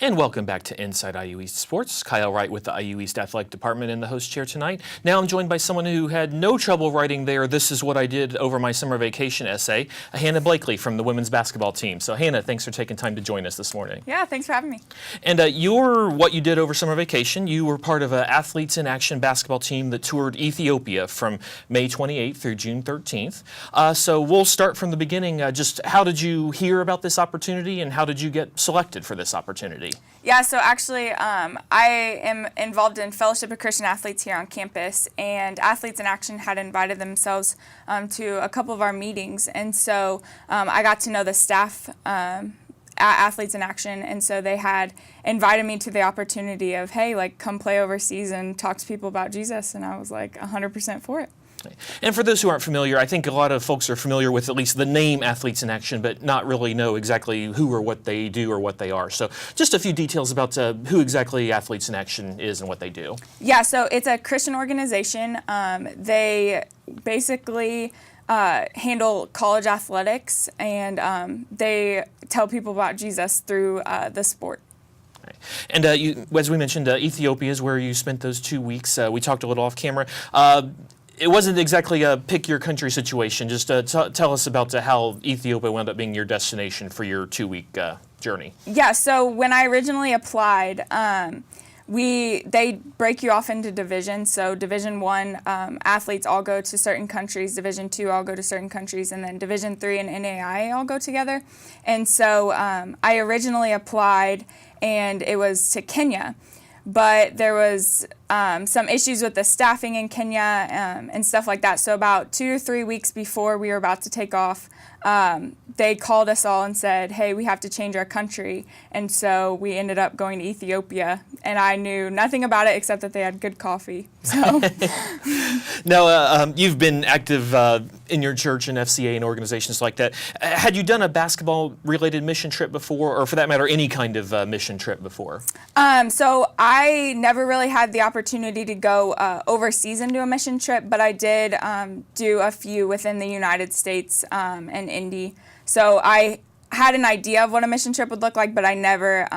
And welcome back to Inside IU East Sports. Kyle Wright with the IU East Athletic Department in the host chair tonight. Now I'm joined by someone who had no trouble writing their "This is what I did over my summer vacation" essay, Hannah Blakley from the women's basketball team. So Hannah, thanks for taking time to join us this morning. Yeah, thanks for having me. And what you did over summer vacation, you were part of an Athletes in Action basketball team that toured Ethiopia from May 28th through June 13th. So we'll start from the beginning. Just how did you hear about this opportunity and how did you get selected for this opportunity? Yeah, so actually I am involved in Fellowship of Christian Athletes here on campus, and Athletes in Action had invited themselves to a couple of our meetings, and so I got to know the staff at Athletes in Action, and so they had invited me to the opportunity of, hey, like, come play overseas and talk to people about Jesus, and I was like 100% for it. And for those who aren't familiar, I think a lot of folks are familiar with at least the name Athletes in Action, but not really know exactly who or what they do or what they are. So just a few details about who exactly Athletes in Action is and what they do. Yeah, so it's a Christian organization. They basically handle college athletics, and they tell people about Jesus through the sport. And as we mentioned, Ethiopia is where you spent those 2 weeks. We talked a little off camera. It wasn't exactly a pick your country situation. Just tell us about how Ethiopia wound up being your destination for your 2-week journey. Yeah, so when I originally applied, they break you off into divisions. So Division 1 athletes all go to certain countries, Division 2 all go to certain countries, and then Division 3 and NAIA all go together. And so I originally applied, and it was to Kenya. But there was some issues with the staffing in Kenya and stuff like that. So about 2 or 3 weeks before we were about to take off, they called us all and said, hey, we have to change our country. And so we ended up going to Ethiopia. And I knew nothing about it except that they had good coffee. So. Now, you've been active in your church and FCA and organizations like that. Had you done a basketball-related mission trip before, or for that matter, any kind of mission trip before? So I never really had the opportunity to go overseas and do a mission trip, but I did do a few within the United States and Indy. So I had an idea of what a mission trip would look like, but I never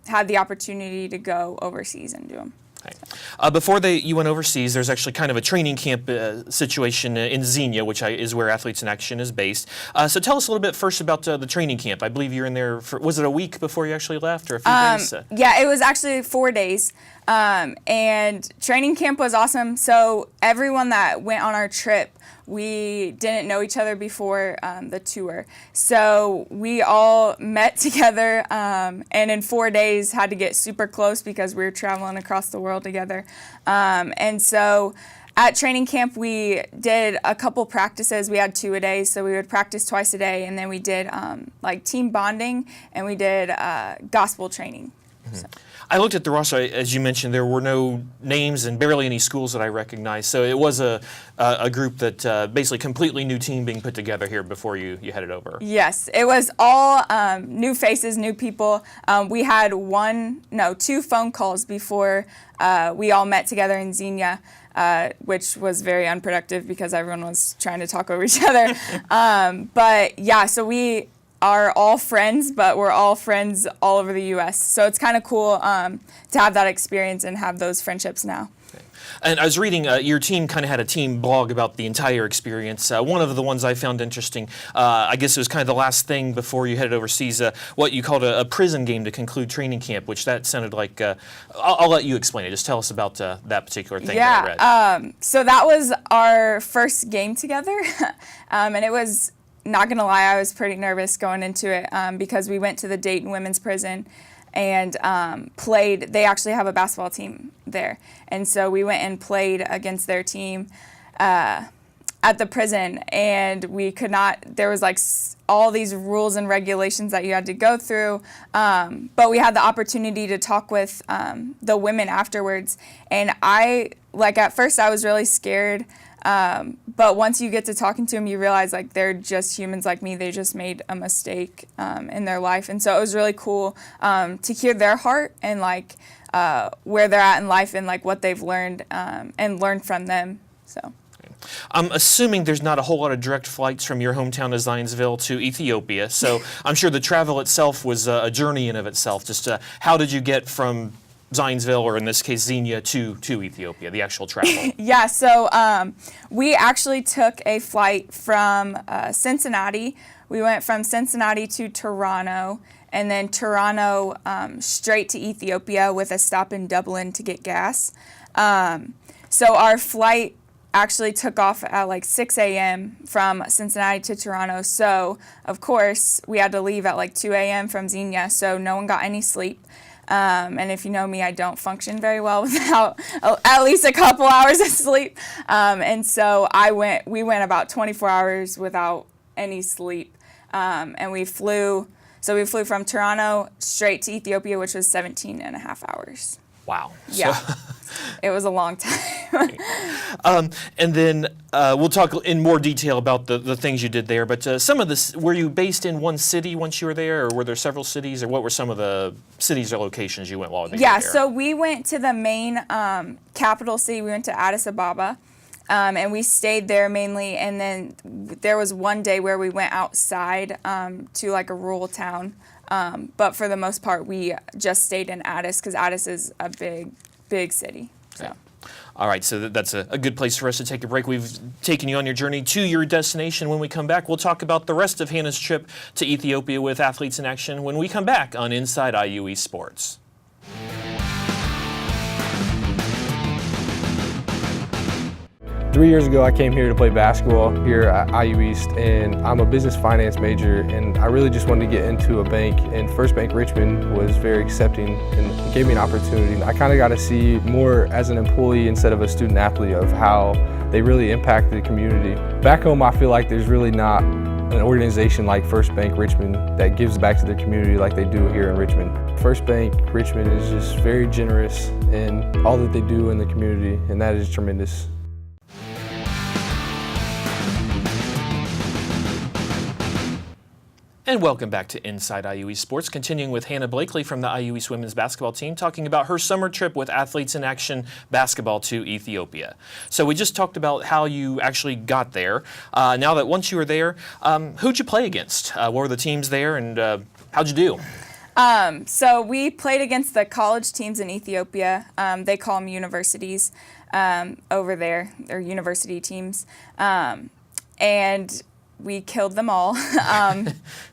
had the opportunity to go overseas and do them. Okay. Before you went overseas, there's actually kind of a training camp situation in Xenia, which is where Athletes in Action is based. So tell us a little bit first about the training camp. I believe you were in there was it a week before you actually left, or a few days? Yeah, it was actually 4 days. And training camp was awesome. So everyone that went on our trip, we didn't know each other before the tour. So we all met together and in 4 days had to get super close because we were traveling across the world together. And so at training camp, we did a couple practices. We had 2 a day, so we would practice twice a day. And then we did like team bonding, and we did gospel training. Mm-hmm. So. I looked at the roster. As you mentioned, there were no names and barely any schools that I recognized. So it was a group that basically completely new team being put together here before you headed over. Yes, it was all new faces, new people. We had 2 phone calls before we all met together in Xenia, which was very unproductive because everyone was trying to talk over each other. But yeah, so we are all friends, but we're all friends all over the U.S. So it's kind of cool to have that experience and have those friendships now. Okay. And I was reading, your team kind of had a team blog about the entire experience. One of the ones I found interesting, I guess it was kind of the last thing before you headed overseas, what you called a prison game to conclude training camp, which that sounded like, I'll let you explain it. Just tell us about that particular thing that I read. So that was our first game together, and it was, not gonna lie, I was pretty nervous going into it because we went to the Dayton Women's Prison and played. They actually have a basketball team there, and so we went and played against their team at the prison, and we could not. There was like all these rules and regulations that you had to go through, but we had the opportunity to talk with the women afterwards, and at first I was really scared. But once you get to talking to them, you realize like they're just humans like me. They just made a mistake in their life, and so it was really cool to hear their heart and like where they're at in life and like what they've learned and learn from them. So. I'm assuming there's not a whole lot of direct flights from your hometown of Zionsville to Ethiopia, so I'm sure the travel itself was a journey in of itself. Just how did you get from Zionsville, or in this case Xenia, to Ethiopia, the actual travel? Yeah, so we actually took a flight from Cincinnati. We went from Cincinnati to Toronto, and then Toronto straight to Ethiopia with a stop in Dublin to get gas. So our flight actually took off at like 6 a.m. from Cincinnati to Toronto. So, of course, we had to leave at like 2 a.m. from Xenia, so no one got any sleep. And if you know me, I don't function very well without at least a couple hours of sleep. And so we went about 24 hours without any sleep. And we flew from Toronto straight to Ethiopia, which was 17 and a half hours. Wow. Yeah. It was a long time. And then we'll talk in more detail about the things you did there. But some of this, were you based in one city once you were there, or were there several cities, or what were some of the cities or locations you went while you were there? Yeah, so we went to the main capital city. We went to Addis Ababa, and we stayed there mainly. And then there was one day where we went outside to like a rural town. But for the most part, we just stayed in Addis because Addis is a big city. So. Okay. All right, so that's a good place for us to take a break. We've taken you on your journey to your destination. When we come back, we'll talk about the rest of Hannah's trip to Ethiopia with Athletes in Action when we come back on Inside IUE Sports. 3 years ago, I came here to play basketball here at IU East, and I'm a business finance major, and I really just wanted to get into a bank, and First Bank Richmond was very accepting and gave me an opportunity. I kind of got to see more as an employee instead of a student athlete of how they really impact the community. Back home, I feel like there's really not an organization like First Bank Richmond that gives back to their community like they do here in Richmond. First Bank Richmond is just very generous in all that they do in the community, and that is tremendous. And welcome back to Inside IUE Sports, continuing with Hannah Blakley from the IU East women's basketball team, talking about her summer trip with Athletes in Action basketball to Ethiopia. So we just talked about how you actually got there. Now that once you were there, who'd you play against? What were the teams there, and how'd you do? So we played against the college teams in Ethiopia. They call them universities over there. They're university teams. And we killed them all.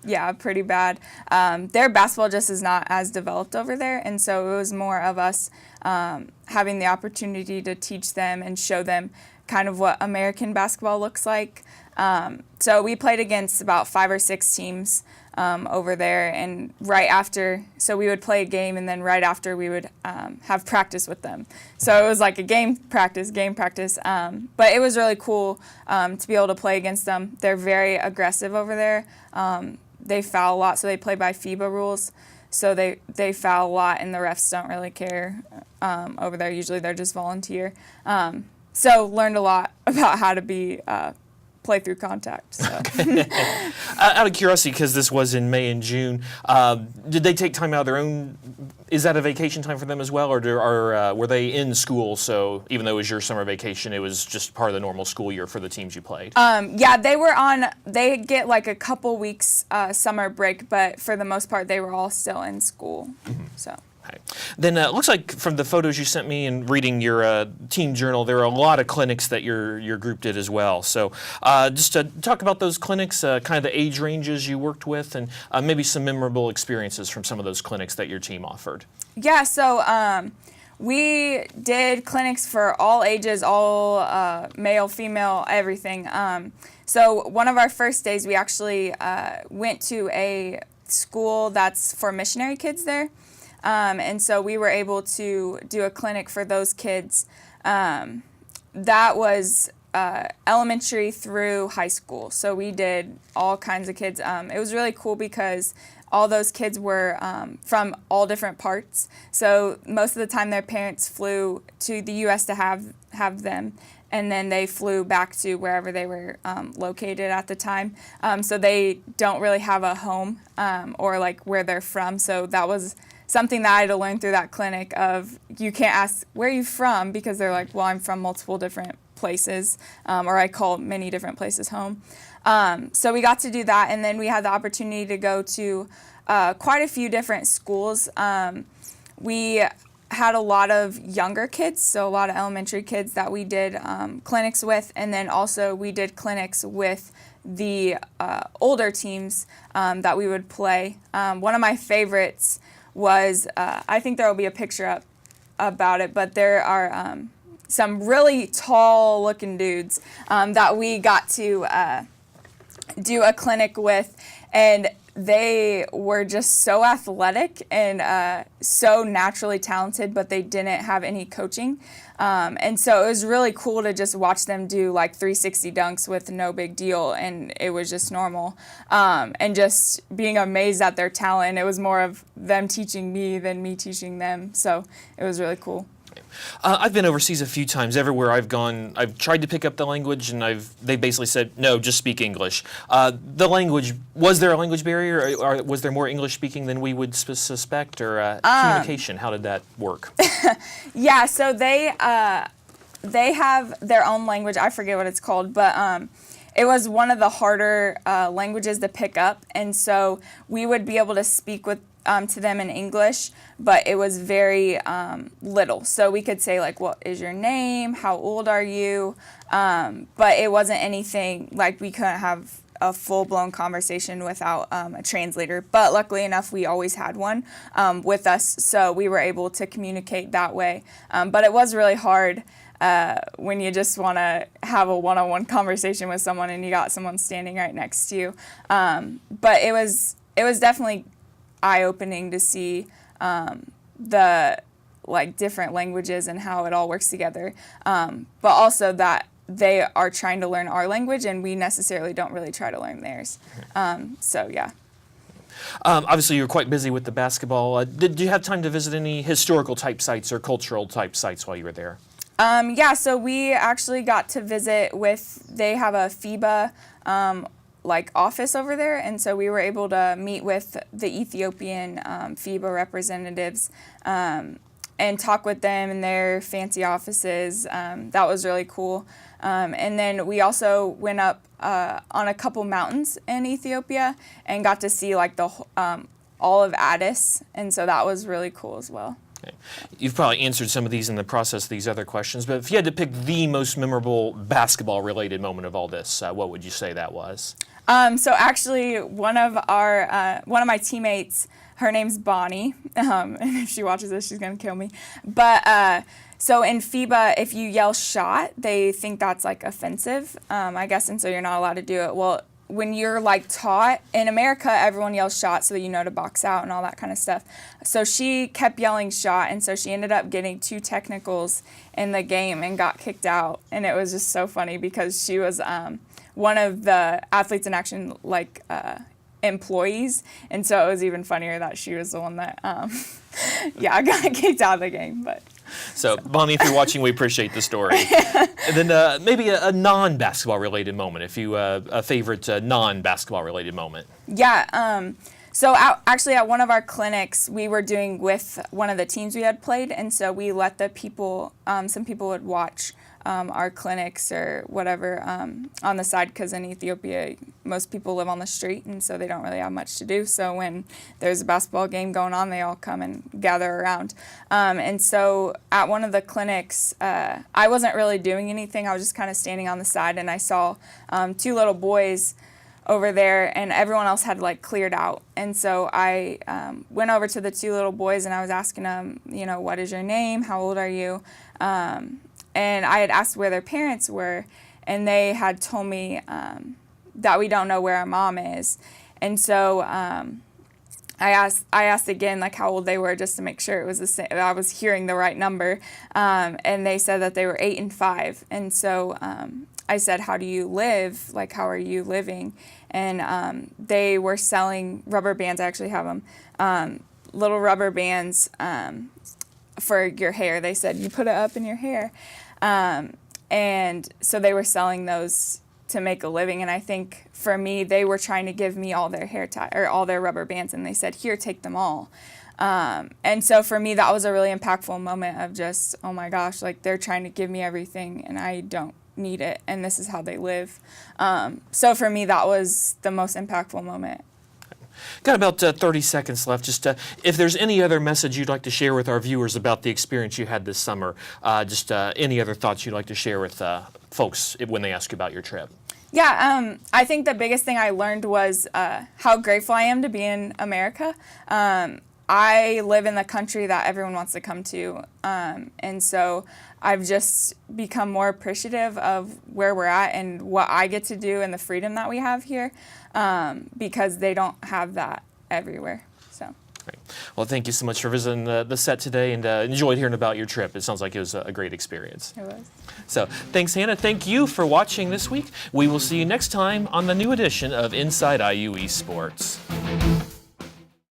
Yeah, pretty bad. Their basketball just is not as developed over there, and so it was more of us having the opportunity to teach them and show them kind of what American basketball looks like. So we played against about 5 or 6 teams over there, and right after, so we would play a game, and then right after we would have practice with them. So it was like a game practice, but it was really cool to be able to play against them. They're very aggressive over there. They foul a lot, so they play by FIBA rules. So they foul a lot, and the refs don't really care over there. Usually they're just volunteer. So learned a lot about how to be play through contact. So. Out of curiosity, because this was in May and June, did they take time out of their own? Is that a vacation time for them as well, or were they in school? So even though it was your summer vacation, it was just part of the normal school year for the teams you played. Yeah, they were on. They get like a couple weeks summer break, but for the most part, they were all still in school. Mm-hmm. So. Okay. Then it looks like from the photos you sent me and reading your team journal, there are a lot of clinics that your group did as well. So just to talk about those clinics, kind of the age ranges you worked with, and maybe some memorable experiences from some of those clinics that your team offered. Yeah, so we did clinics for all ages, all male, female, everything. So one of our first days, we actually went to a school that's for missionary kids there. And so we were able to do a clinic for those kids. That was elementary through high school. So we did all kinds of kids. It was really cool because all those kids were from all different parts. So most of the time their parents flew to the U.S. to have them, and then they flew back to wherever they were located at the time. So they don't really have a home or like where they're from. So that was something that I had to learn through that clinic of you can't ask, where are you from? Because they're like, well, I'm from multiple different places, or I call many different places home. So we got to do that, and then we had the opportunity to go to quite a few different schools. We had a lot of younger kids, so a lot of elementary kids that we did clinics with, and then also we did clinics with the older teams that we would play. One of my favorites was, I think there will be a picture up about it, but there are some really tall looking dudes that we got to do a clinic with, and they were just so athletic and so naturally talented, but they didn't have any coaching. And so it was really cool to just watch them do like 360 dunks with no big deal, and it was just normal. And just being amazed at their talent. It was more of them teaching me than me teaching them. So it was really cool. I've been overseas a few times. Everywhere I've gone, I've tried to pick up the language, and they basically said, no, just speak English. The language, was there a language barrier, or was there more English speaking than we would suspect, or communication? How did that work? Yeah, so they have their own language. I forget what it's called, but it was one of the harder languages to pick up, and so we would be able to speak with to them in English, but it was very little. So we could say like, what is your name? How old are you? But it wasn't anything like we couldn't have a full-blown conversation without a translator. But luckily enough, we always had one with us, so we were able to communicate that way. But it was really hard when you just want to have a one-on-one conversation with someone and you got someone standing right next to you. But it was definitely eye-opening to see the like different languages and how it all works together, but also that they are trying to learn our language and we necessarily don't really try to learn theirs. So yeah. Obviously, you're quite busy with the basketball. Did you have time to visit any historical type sites or cultural type sites while you were there? Yeah, so we actually got to visit they have a FIBA like office over there, and so we were able to meet with the Ethiopian FIBA representatives and talk with them in their fancy offices. That was really cool. And then we also went up on a couple mountains in Ethiopia and got to see like the all of Addis, and so that was really cool as well. Okay. You've probably answered some of these in the process of these other questions, but if you had to pick the most memorable basketball-related moment of all this, what would you say that was? So actually, one of my teammates, her name's Bonnie, and if she watches this, she's gonna kill me. But so in FIBA, if you yell "shot," they think that's like offensive, I guess, and so you're not allowed to do it. Well, when you're like taught in America, everyone yells "shot" so that you know to box out and all that kind of stuff. So she kept yelling "shot," and so she ended up getting 2 technicals in the game and got kicked out. And it was just so funny because she was one of the Athletes in Action like employees, and so it was even funnier that she was the one that got kicked out of the game. But so Bonnie, if you're watching, we appreciate the story. And then maybe a non-basketball related moment, if you a favorite non-basketball related moment. Yeah. So actually at one of our clinics, we were doing with one of the teams we had played, and so we let the people, some people would watch our clinics or whatever on the side, because in Ethiopia, most people live on the street, and so they don't really have much to do. So when there's a basketball game going on, they all come and gather around. And so at one of the clinics, I wasn't really doing anything. I was just kind of standing on the side, and I saw 2 little boys over there, and everyone else had like cleared out. And so I went over to the 2 little boys, and I was asking them, what is your name? How old are you? And I had asked where their parents were, and they had told me that we don't know where our mom is. And so I asked again like how old they were, just to make sure it was the same, I was hearing the right number. And they said that they were 8 and 5. And so I said, how do you live? Like, how are you living? And they were selling rubber bands. I actually have them, little rubber bands for your hair. They said, you put it up in your hair. And so they were selling those to make a living. And I think for me, they were trying to give me all their hair tie or all their rubber bands. And they said, here, take them all. And so for me, that was a really impactful moment of just, oh my gosh, like they're trying to give me everything and I don't need it, and this is how they live. So for me, that was the most impactful moment. Got about 30 seconds left. Just if there's any other message you'd like to share with our viewers about the experience you had this summer, just any other thoughts you'd like to share with folks when they ask you about your trip. Yeah, I think the biggest thing I learned was how grateful I am to be in America. I live in the country that everyone wants to come to, and so I've just become more appreciative of where we're at and what I get to do and the freedom that we have here, because they don't have that everywhere. So. Great. Well, thank you so much for visiting the set today, and enjoyed hearing about your trip. It sounds like it was a great experience. It was. So thanks, Hannah. Thank you for watching this week. We will see you next time on the new edition of Inside IUE Sports.